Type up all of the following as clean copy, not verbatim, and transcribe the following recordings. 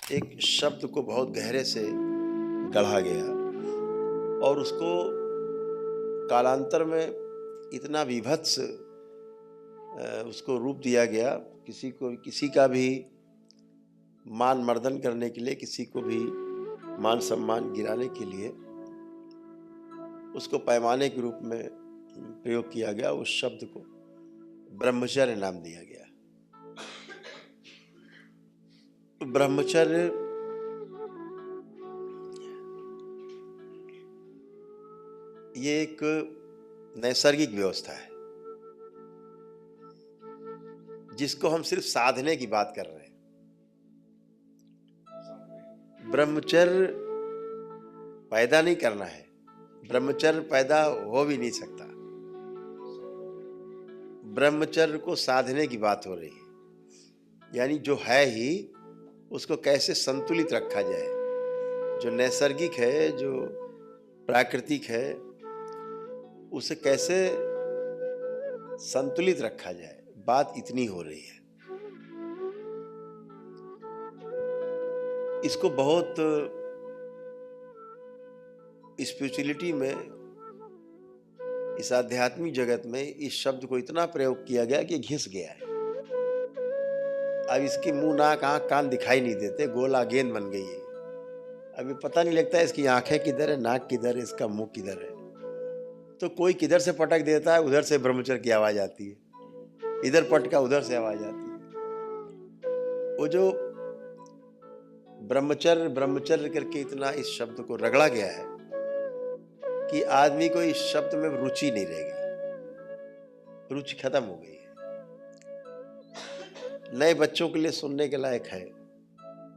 एक शब्द को बहुत गहरे से गढ़ा गया और उसको कालांतर में इतना विभत्स उसको रूप दिया गया, किसी का भी मान मर्दन करने के लिए, किसी को भी मान सम्मान गिराने के लिए उसको पैमाने के रूप में प्रयोग किया गया। उस शब्द को ब्रह्मचर्य नाम दिया गया। ब्रह्मचर्य ये एक नैसर्गिक व्यवस्था है जिसको हम सिर्फ साधने की बात कर रहे हैं। ब्रह्मचर्य पैदा नहीं करना है, ब्रह्मचर्य पैदा हो भी नहीं सकता। ब्रह्मचर्य को साधने की बात हो रही है, यानी जो है ही उसको कैसे संतुलित रखा जाए, जो नैसर्गिक है, जो प्राकृतिक है, उसे कैसे संतुलित रखा जाए, बात इतनी हो रही है। इसको बहुत स्पिरिचुअलिटी में, इस आध्यात्मिक जगत में इस शब्द को इतना प्रयोग किया गया कि घिस गया है। अब इसके मुंह, नाक, आंख, कान दिखाई नहीं देते, गोला गेंद बन गई है। अभी पता नहीं लगता है इसकी आंखें किधर है, नाक किधर है, इसका मुंह किधर है। तो कोई किधर से पटक देता है, उधर से ब्रह्मचर्य की आवाज आती है, इधर पटका उधर से आवाज आती है। वो जो ब्रह्मचर्य ब्रह्मचर्य करके इतना इस शब्द को रगड़ा गया है कि आदमी को इस शब्द में रुचि नहीं रह गई, रुचि खत्म हो गई है। नए बच्चों के लिए सुनने के लायक है,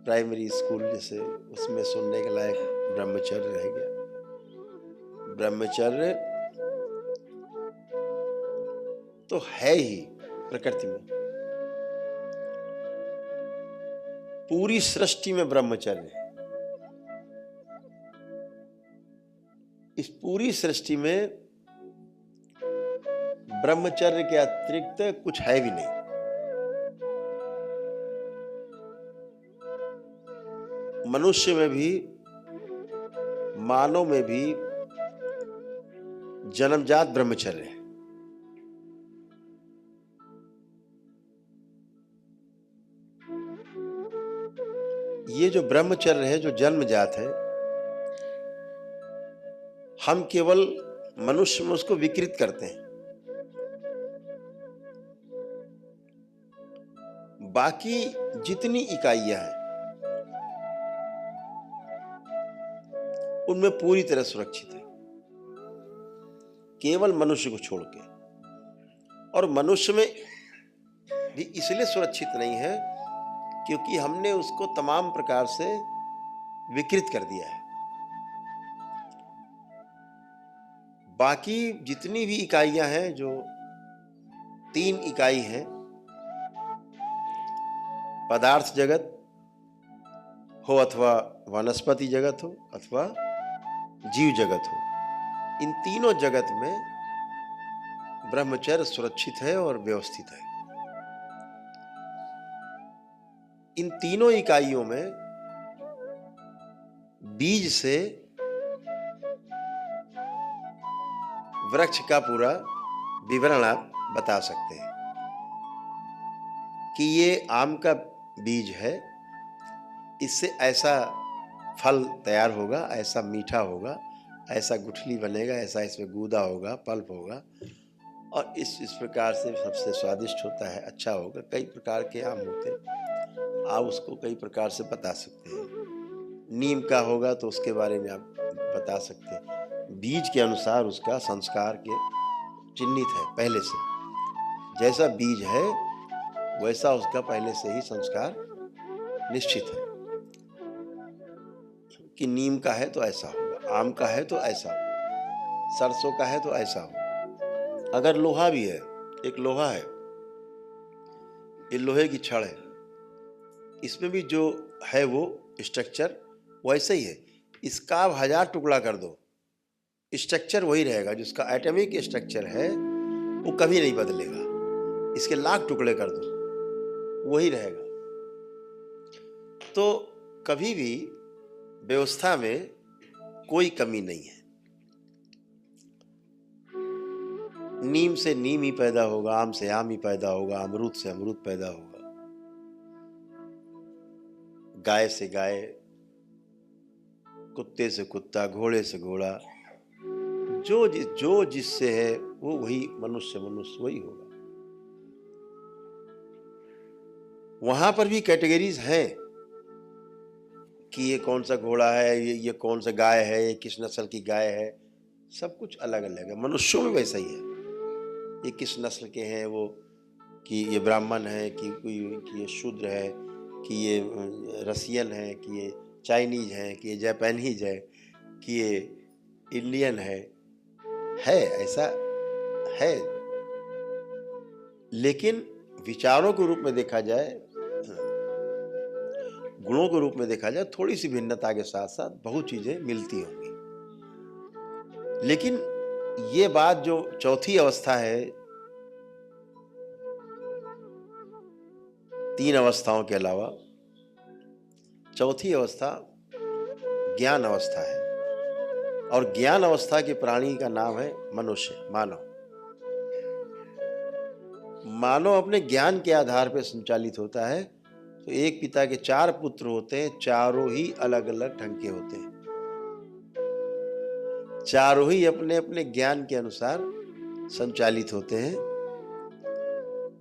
प्राइमरी स्कूल जैसे, उसमें सुनने के लायक ब्रह्मचर्य रह गया। ब्रह्मचर्य तो है ही प्रकृति में, पूरी सृष्टि में ब्रह्मचर्य है। इस पूरी सृष्टि में ब्रह्मचर्य के अतिरिक्त कुछ है भी नहीं। मनुष्य में भी, मानव में भी जन्मजात ब्रह्मचर्य है। ये जो ब्रह्मचर्य है, जो जन्मजात है, हम केवल मनुष्य में उसको विकृत करते हैं। बाकी जितनी इकाइयां हैं उनमें पूरी तरह सुरक्षित है, केवल मनुष्य को छोड़ के। और मनुष्य में भी इसलिए सुरक्षित नहीं है क्योंकि हमने उसको तमाम प्रकार से विकृत कर दिया है। बाकी जितनी भी इकाइयां हैं, जो 3 इकाई हैं, पदार्थ जगत हो अथवा वनस्पति जगत हो अथवा जीव जगत हो, इन तीनों जगत में ब्रह्मचर्य सुरक्षित है और व्यवस्थित है। इन तीनों इकाइयों में बीज से वृक्ष का पूरा विवरण आप बता सकते हैं कि ये आम का बीज है, इससे ऐसा फल तैयार होगा, ऐसा मीठा होगा, ऐसा गुठली बनेगा, ऐसा इसमें गूदा होगा, पल्प होगा, और इस प्रकार से सबसे स्वादिष्ट होता है, अच्छा होगा। कई प्रकार के आम होते हैं, आप उसको कई प्रकार से बता सकते हैं। नीम का होगा तो उसके बारे में आप बता सकते हैं। बीज के अनुसार उसका संस्कार के चिन्हित है पहले से, जैसा बीज है वैसा उसका पहले से ही संस्कार निश्चित है कि नीम का है तो ऐसा होगा, आम का है तो ऐसा होगा, सरसों का है तो ऐसा होगा। अगर लोहा भी है, एक लोहा है, ये लोहे की छड़ है, इसमें भी जो है वो स्ट्रक्चर वैसे ही है। इसका आप 1000 टुकड़ा कर दो, स्ट्रक्चर वही रहेगा, जिसका एटॉमिक स्ट्रक्चर है वो कभी नहीं बदलेगा। इसके 1,00,000 टुकड़े कर दो, वही रहेगा। तो कभी भी व्यवस्था में कोई कमी नहीं है। नीम से नीम ही पैदा होगा, आम से आम ही पैदा होगा, अमरूद से अमरूद पैदा होगा, गाय से गाय, कुत्ते से कुत्ता, घोड़े से घोड़ा, जो जिससे है वो वही मनुष्य वही होगा। वहां पर भी कैटेगरीज हैं कि ये कौन सा घोड़ा है, ये कौन सा गाय है, ये किस नस्ल की गाय है, सब कुछ अलग अलग है। मनुष्यों में वैसा ही है, ये किस नस्ल के हैं, वो कि ये ब्राह्मण है, कि ये शूद्र है, कि ये रसियन है, कि ये चाइनीज है, कि ये जापानीज है, कि ये इंडियन है ऐसा है। लेकिन विचारों के रूप में देखा जाए, गुणों के रूप में देखा जाए, थोड़ी सी भिन्नता के साथ साथ बहुत चीजें मिलती होंगी। लेकिन ये बात जो चौथी अवस्था है, 3 अवस्थाओं के अलावा चौथी अवस्था ज्ञान अवस्था है, और ज्ञान अवस्था के प्राणी का नाम है मनुष्य, मानव। मानव अपने ज्ञान के आधार पर संचालित होता है। तो एक पिता के 4 पुत्र होते हैं, चारों ही अलग अलग ढंग के होते हैं, चारों ही अपने अपने ज्ञान के अनुसार संचालित होते हैं।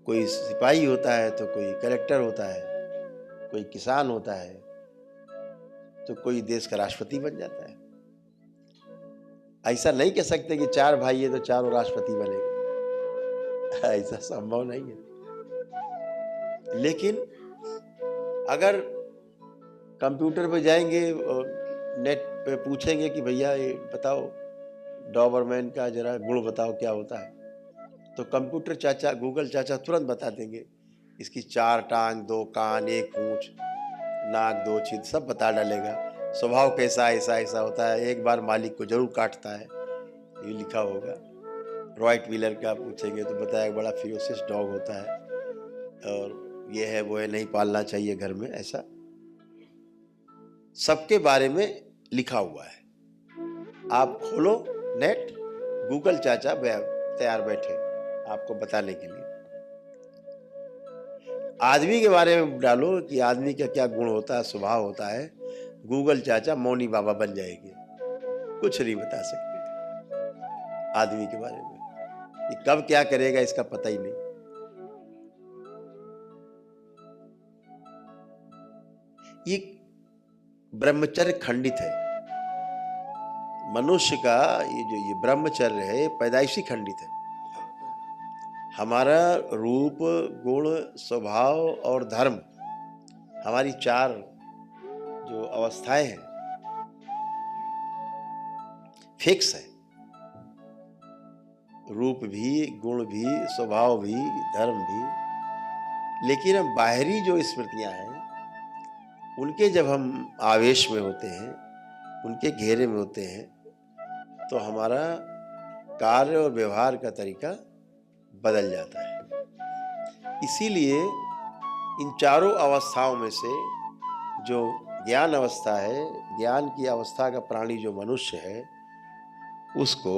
कोई सिपाही होता है तो कोई कलेक्टर होता है, कोई किसान होता है तो कोई देश का राष्ट्रपति बन जाता है। ऐसा नहीं कह सकते कि 4 भाई है तो चारों राष्ट्रपति बनेंगे, ऐसा संभव नहीं है। लेकिन अगर कंप्यूटर पे जाएंगे और नेट पे पूछेंगे कि भैया ये बताओ, डॉबरमैन का जरा गुण बताओ क्या होता है, तो कंप्यूटर चाचा, गूगल चाचा तुरंत बता देंगे। इसकी 4 टांग, 2 कान, 1 पूंछ, नाक, 2 छिद, सब बता डालेगा। स्वभाव कैसा ऐसा ऐसा होता है, एक बार मालिक को जरूर काटता है, ये लिखा होगा। रॉयट व्हीलर का पूछेंगे तो बताएगा बड़ा फिरोसियस डॉग होता है, और ये है वो है, नहीं पालना चाहिए घर में, ऐसा सबके बारे में लिखा हुआ है। आप खोलो नेट, गूगल चाचा तैयार बैठे आपको बताने के लिए। आदमी के बारे में डालो कि आदमी का क्या गुण होता है, स्वभाव होता है, गूगल चाचा मौनी बाबा बन जाएगी, कुछ नहीं बता सकते आदमी के बारे में। ये कब क्या करेगा इसका पता ही नहीं। ये ब्रह्मचर्य खंडित है। मनुष्य का ये ब्रह्मचर्य है, पैदाइशी खंडित है। हमारा रूप, गुण, स्वभाव और धर्म, हमारी 4 जो अवस्थाएं हैं फिक्स है। रूप भी, गुण भी, स्वभाव भी, धर्म भी। लेकिन अब बाहरी जो स्मृतियां हैं, उनके जब हम आवेश में होते हैं, उनके घेरे में होते हैं, तो हमारा कार्य और व्यवहार का तरीका बदल जाता है। इसीलिए इन चारों अवस्थाओं में से जो ज्ञान अवस्था है, ज्ञान की अवस्था का प्राणी जो मनुष्य है, उसको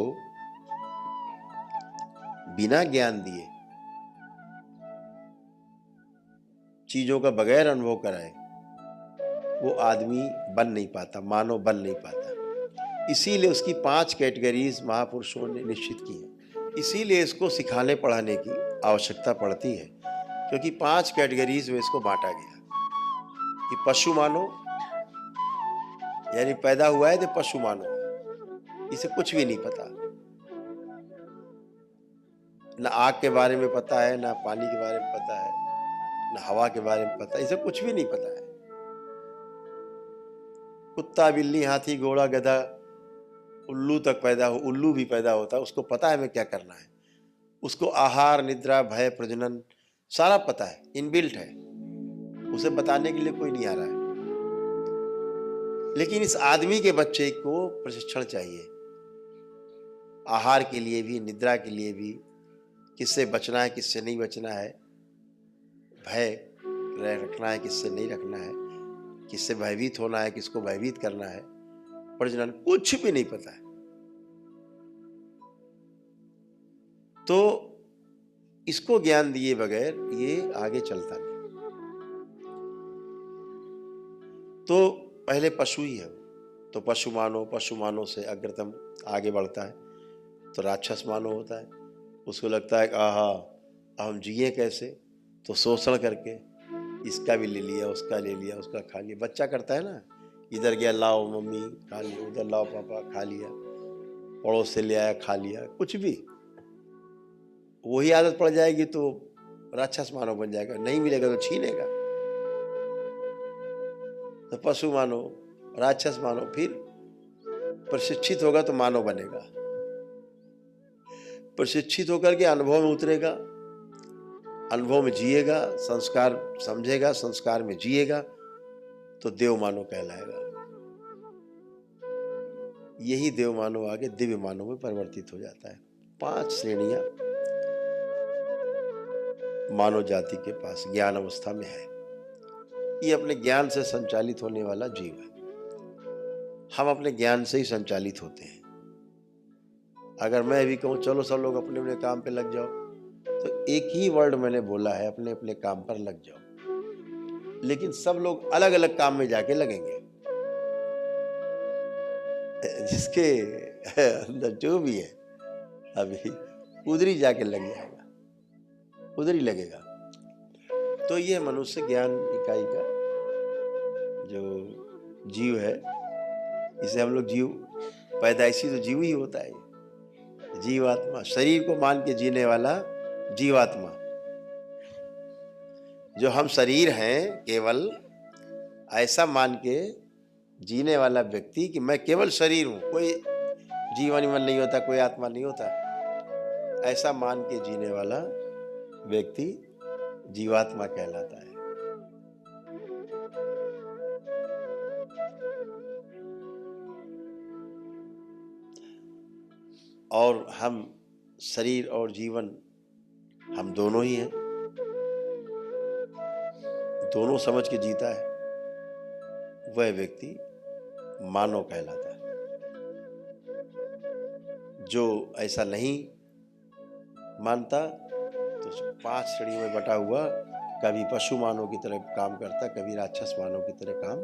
बिना ज्ञान दिए, चीजों का बगैर अनुभव कराए, वो आदमी बन नहीं पाता, मानव बन नहीं पाता। इसीलिए उसकी 5 कैटेगरीज महापुरुषों ने निश्चित की है। इसीलिए इसको सिखाने पढ़ाने की आवश्यकता पड़ती है, क्योंकि 5 कैटेगरीज में इसको बांटा गया कि पशु मानो, यानी पैदा हुआ है तो पशु मानो, इसे कुछ भी नहीं पता, ना आग के बारे में पता है, ना पानी के बारे में पता है, ना हवा के बारे में पता है, इसे कुछ भी नहीं पता है। कुत्ता, बिल्ली, हाथी, घोड़ा, गधा, उल्लू तक उल्लू भी पैदा होता है, उसको पता है हमें क्या करना है। उसको आहार, निद्रा, भय, प्रजनन सारा पता है, इनबिल्ट है, उसे बताने के लिए कोई नहीं आ रहा है। लेकिन इस आदमी के बच्चे को प्रशिक्षण चाहिए, आहार के लिए भी, निद्रा के लिए भी, किससे बचना है, किससे नहीं बचना है, भय रखना है, किससे नहीं रखना है, किससे भयभीत होना है, किसको भयभीत करना है, प्रजनन कुछ भी नहीं पता है। तो इसको ज्ञान दिए बगैर ये आगे चलता नहीं। तो पहले पशु ही है वो, तो पशु मानव से अग्रतम आगे बढ़ता है तो राक्षस मानव होता है। उसको लगता है कि आहा अब हम जिए कैसे, तो शोषण करके इसका भी ले लिया, उसका ले लिया, उसका खा लिया। बच्चा करता है ना, इधर गया लाओ मम्मी खा लिया, उधर लाओ पापा खा लिया, पड़ोस से ले आया खा लिया, कुछ भी। वही आदत पड़ जाएगी तो राक्षस मानव बन जाएगा, नहीं मिलेगा तो छीनेगा। तो पशु मानव, राक्षस मानव, फिर प्रशिक्षित होगा तो मानव बनेगा। प्रशिक्षित होकर के अनुभव में उतरेगा, अनुभव में जिएगा, संस्कार समझेगा, संस्कार में जिएगा तो देव मानव कहलाएगा। यही देव मानव आगे दिव्य मानव में परिवर्तित हो जाता है। 5 श्रेणियां मानव जाति के पास ज्ञान अवस्था में है। ये अपने ज्ञान से संचालित होने वाला जीव है। हम अपने ज्ञान से ही संचालित होते हैं। अगर मैं भी कहूँ चलो सब लोग अपने अपने काम पे लग जाओ, तो एक ही वर्ड मैंने बोला है, अपने अपने काम पर लग जाओ। लेकिन सब लोग अलग अलग काम में जाके लगेंगे। जिसके अंदर जो भी है अभी उधर ही जाके लग जाएगा, उधर ही लगेगा। तो ये मनुष्य ज्ञान इकाई का जो जीव है, इसे हम लोग जीव, पैदाइशी तो जीव ही होता है, जीवात्मा, शरीर को मान के जीने वाला जीवात्मा। जो हम शरीर हैं केवल ऐसा मान के जीने वाला व्यक्ति कि मैं केवल शरीर हूं, कोई जीवन नहीं होता, कोई आत्मा नहीं होता, ऐसा मान के जीने वाला व्यक्ति जीवात्मा कहलाता है। और हम शरीर और जीवन हम दोनों ही हैं, दोनों समझ के जीता है, वह व्यक्ति मानव कहलाता है। जो ऐसा नहीं मानता तो 5 श्रेणी में बटा हुआ, कभी पशु मानव की तरह काम करता, कभी राक्षस मानव की तरह काम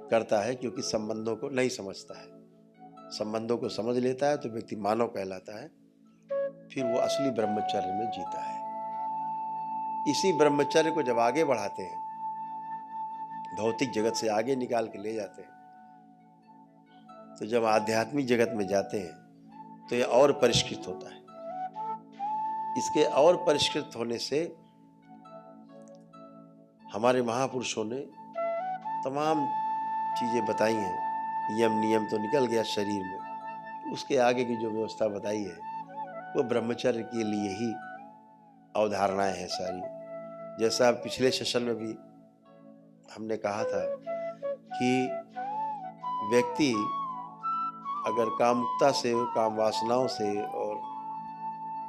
करता है, क्योंकि संबंधों को नहीं समझता है। संबंधों को समझ लेता है तो व्यक्ति मानव कहलाता है। फिर वो असली ब्रह्मचर्य में जीता है। इसी ब्रह्मचर्य को जब आगे बढ़ाते हैं, भौतिक जगत से आगे निकाल के ले जाते हैं, तो जब आध्यात्मिक जगत में जाते हैं तो ये और परिष्कृत होता है। इसके और परिष्कृत होने से हमारे महापुरुषों ने तमाम चीजें बताई हैं। यम नियम तो निकल गया शरीर में, उसके आगे की जो व्यवस्था बताई है वो ब्रह्मचर्य के लिए ही अवधारणाएं हैं सारी। जैसा पिछले सेशन में भी हमने कहा था कि व्यक्ति अगर कामुकता से, काम वासनाओं से और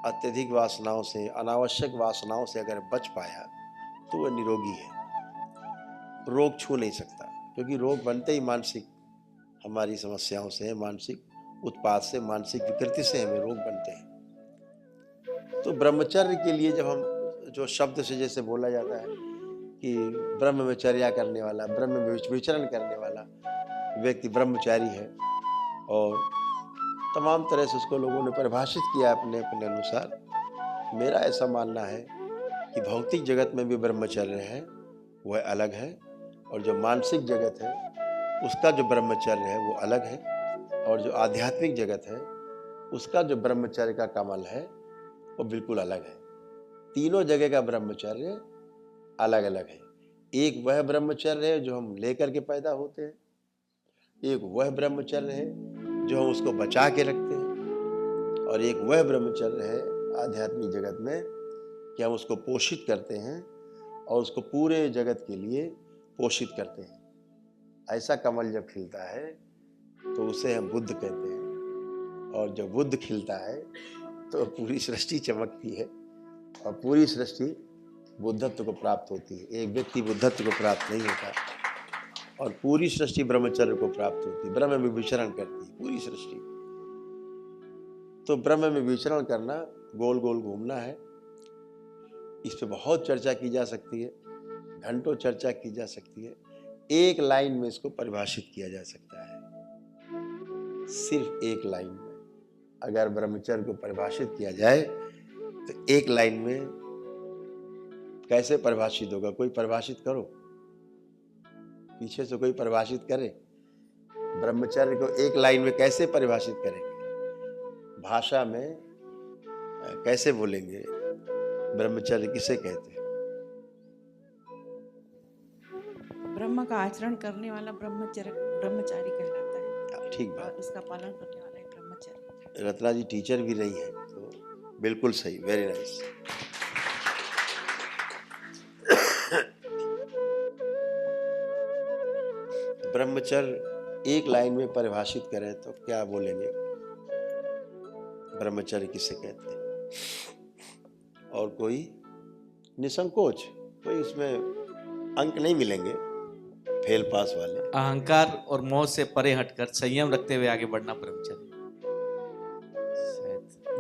अत्यधिक वासनाओं से, अनावश्यक वासनाओं से अगर बच पाया तो वह निरोगी है। रोग छू नहीं सकता, क्योंकि रोग बनते ही मानसिक हमारी समस्याओं से, मानसिक उत्पाद से, मानसिक विकृति से हमें रोग बनते हैं। तो ब्रह्मचर्य के लिए जब हम, जो शब्द से जैसे बोला जाता है कि ब्रह्मचर्या करने वाला, ब्रह्म में विचरण करने वाला व्यक्ति ब्रह्मचारी है, और तमाम तरह से उसको लोगों ने परिभाषित किया अपने अपने अनुसार। मेरा ऐसा मानना है कि भौतिक जगत में भी ब्रह्मचर्य है, वह अलग है, और जो मानसिक जगत है उसका जो ब्रह्मचर्य है वो अलग है, और जो आध्यात्मिक जगत है उसका जो ब्रह्मचर्य का कमल है वो बिल्कुल अलग है। तीनों जगह का ब्रह्मचर्य अलग अलग है। एक वह ब्रह्मचर्य है जो हम लेकर के पैदा होते हैं, एक वह ब्रह्मचर्य है जो हम उसको बचा के रखते हैं, और एक वह ब्रह्मचर्य है आध्यात्मिक जगत में कि हम उसको पोषित करते हैं और उसको पूरे जगत के लिए पोषित करते हैं। ऐसा कमल जब खिलता है तो उसे हम बुद्ध कहते हैं, और जब बुद्ध खिलता है तो पूरी सृष्टि चमकती है, और पूरी सृष्टि बुद्धत्व को प्राप्त होती है। एक व्यक्ति बुद्धत्व को प्राप्त नहीं होता और पूरी सृष्टि ब्रह्मचर्य को प्राप्त होती है, ब्रह्म में विचरण करती है पूरी सृष्टि। तो ब्रह्म में विचरण करना, गोल गोल घूमना है। इस पे बहुत चर्चा की जा सकती है, घंटों चर्चा की जा सकती है। एक लाइन में इसको परिभाषित किया जा सकता है, सिर्फ एक लाइन में। अगर ब्रह्मचर्य को परिभाषित किया जाए तो एक लाइन में कैसे परिभाषित होगा? कोई परिभाषित करो, पीछे से कोई परिभाषित करे। ब्रह्मचर्य को एक लाइन में कैसे परिभाषित करेंगे? भाषा में कैसे बोलेंगे? ब्रह्मचर्य किसे कहते हैं? ब्रह्म का आचरण करने वाला ब्रह्मचारी कहलाता है। ठीक बात। और इसका पालन करने वाला एक ब्रह्मचारी। रत्ना जी टीचर भी नहीं है, तो बिल्कुल सही, वेरी नाइस। ब्रह्मचर्य एक लाइन में परिभाषित करें तो क्या बोलेंगे? ब्रह्मचर्य किसे कहते हैं? और कोई निसंकोच, कोई इसमें अंक नहीं मिलेंगे फेल पास वाले। अहंकार और मोह से परे हटकर संयम रखते हुए आगे बढ़ना ब्रह्मचर्य।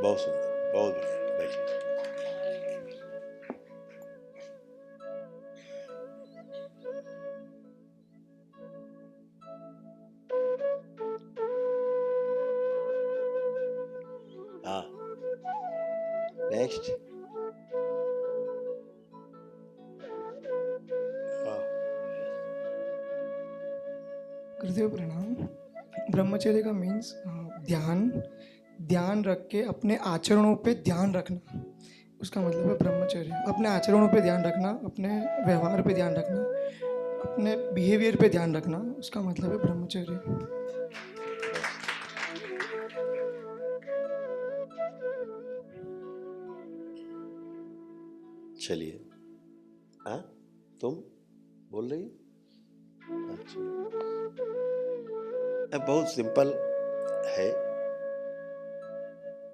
बहुत सुंदर, बहुत बढ़िया। बैठिए। हाँ, नेक्स्ट। गुरुदेव प्रणाम। ब्रह्मचर्य का मीन्स ध्यान रख के अपने आचरणों पे ध्यान रखना, उसका मतलब है ब्रह्मचर्य। अपने आचरणों पे ध्यान रखना, अपने व्यवहार पे ध्यान रखना, अपने बिहेवियर पे ध्यान रखना, उसका मतलब है ब्रह्मचर्य। चलिए, हाँ तुम बोल रही हो? अच्छा, बहुत सिंपल है,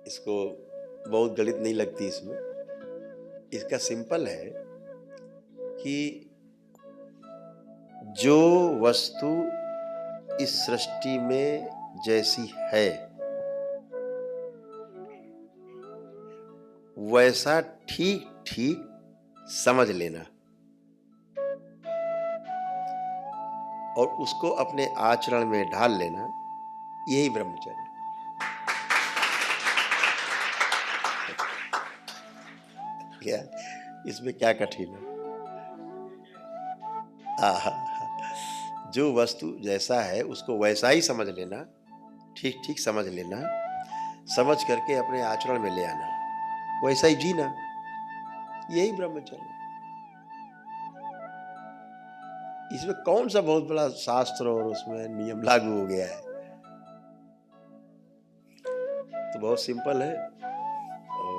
इसको बहुत गणित नहीं लगती इसमें। इसका सिंपल है कि जो वस्तु इस सृष्टि में जैसी है वैसा ठीक ठीक समझ लेना और उसको अपने आचरण में ढाल लेना, यही ब्रह्मचर्य। क्या इसमें क्या कठिन है? जो वस्तु जैसा है उसको वैसा ही समझ लेना, ठीक ठीक समझ लेना, समझ करके अपने आचरण में ले आना, वैसा ही जीना, यही ब्रह्मचर्य। इसमें कौन सा बहुत बड़ा शास्त्र और उसमें नियम लागू हो गया है? तो बहुत सिंपल है। और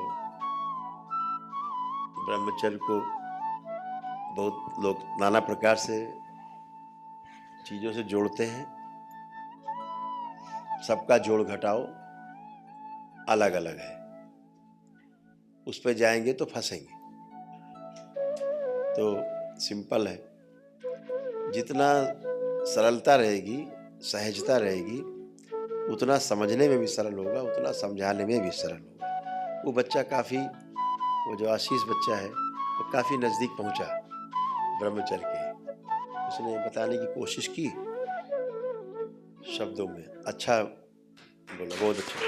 ब्रह्मचर्य को बहुत लोग नाना प्रकार से चीजों से जोड़ते हैं, सबका जोड़ घटाओ अलग अलग है, उस पर जाएंगे तो फंसेंगे। तो सिंपल है, जितना सरलता रहेगी, सहजता रहेगी, उतना समझने में भी सरल होगा, उतना समझाने में भी सरल होगा। वो बच्चा काफ़ी, वो जो आशीष बच्चा है वो काफ़ी नज़दीक पहुंचा ब्रह्मचर्य के। उसने बताने की कोशिश की शब्दों में, अच्छा बोला, बहुत अच्छा।